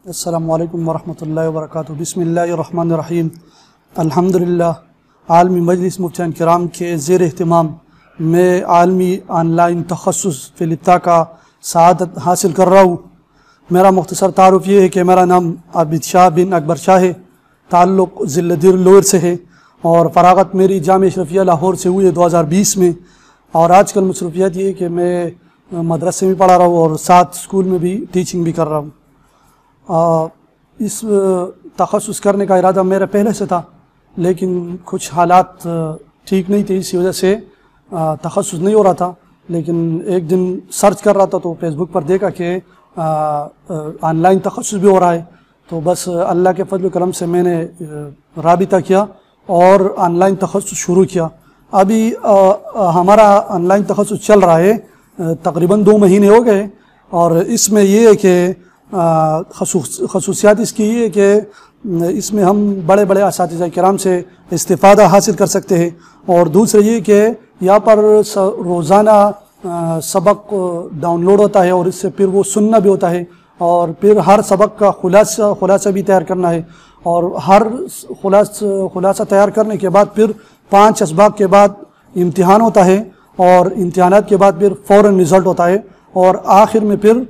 السلام علیکم ورحمۃ اللہ وبرکاتہ۔ بسم اللہ الرحمن الرحیم۔ الحمدللہ عالمی مجلس مفتیان کرام کے زیر اہتمام میں عالمی آن لائن تخصص فی الابتداء کا سعادت حاصل کر رہا ہوں۔ میرا مختصر تعارف یہ ہے کہ میرا نام عابد شاہ بن اکبر شاہ ہے، تعلق ضلع دیر لوئر سے ہے، اور فراغت میری جامعہ اشرفیہ لاہور سے ہوئی ہے 2020 میں۔ اور آج کل مصروفیت یہ ہے کہ میں مدرسے میں پڑھا رہا ہوں اور ساتھ اسکول میں بھی ٹیچنگ بھی کر رہا ہوں۔ اس تخصص کرنے کا ارادہ میرا پہلے سے تھا، لیکن کچھ حالات ٹھیک نہیں تھے، اسی وجہ سے تخصص نہیں ہو رہا تھا۔ لیکن ایک دن سرچ کر رہا تھا تو فیس بک پر دیکھا کہ آن لائن تخصص بھی ہو رہا ہے، تو بس اللہ کے فضل و کرم سے میں نے رابطہ کیا اور آن لائن تخصص شروع کیا۔ ابھی ہمارا آن لائن تخصص چل رہا ہے، تقریباً 2 مہینے ہو گئے، اور اس میں یہ ہے کہ خصوصیات اس کی یہ ہے کہ اس میں ہم بڑے بڑے اساتذہ کرام سے استفادہ حاصل کر سکتے ہیں، اور دوسرے یہ کہ یہاں پر روزانہ سبق ڈاؤن لوڈ ہوتا ہے، اور اس سے پھر وہ سننا بھی ہوتا ہے، اور پھر ہر سبق کا خلاصہ بھی تیار کرنا ہے، اور ہر خلاصہ تیار کرنے کے بعد پھر 5 اسباق کے بعد امتحان ہوتا ہے، اور امتحانات کے بعد پھر فوراً رزلٹ ہوتا ہے، اور آخر میں پھر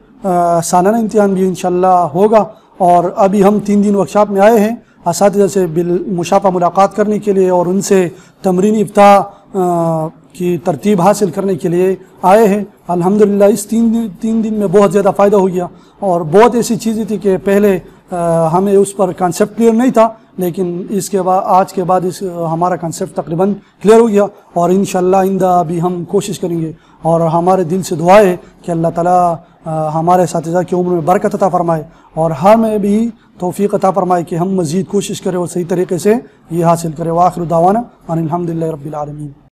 سالانہ امتحان بھی انشاءاللہ ہوگا۔ اور ابھی ہم 3 دن ورکشاپ میں آئے ہیں اساتذہ سے بالمشافہ ملاقات کرنے کے لیے، اور ان سے تمرینی ابتداء کی ترتیب حاصل کرنے کے لیے آئے ہیں۔ الحمدللہ اس 3 دن میں بہت زیادہ فائدہ ہو گیا، اور بہت ایسی چیزیں تھی کہ پہلے ہمیں اس پر کانسیپٹ کلیئر نہیں تھا، لیکن اس کے بعد آج کے بعد ہمارا کانسیپٹ تقریباً کلیئر ہو گیا، اور انشاءاللہ آئندہ بھی ہم کوشش کریں گے، اور ہمارے دل سے دعا ہے کہ اللہ تعالیٰ ہمارے اساتذہ کی عمر میں برکت عطا فرمائے، اور ہمیں بھی توفیق عطا فرمائے کہ ہم مزید کوشش کریں اور صحیح طریقے سے یہ حاصل کریں۔ وآخر دعوانا ان الحمدللہ رب العالمین۔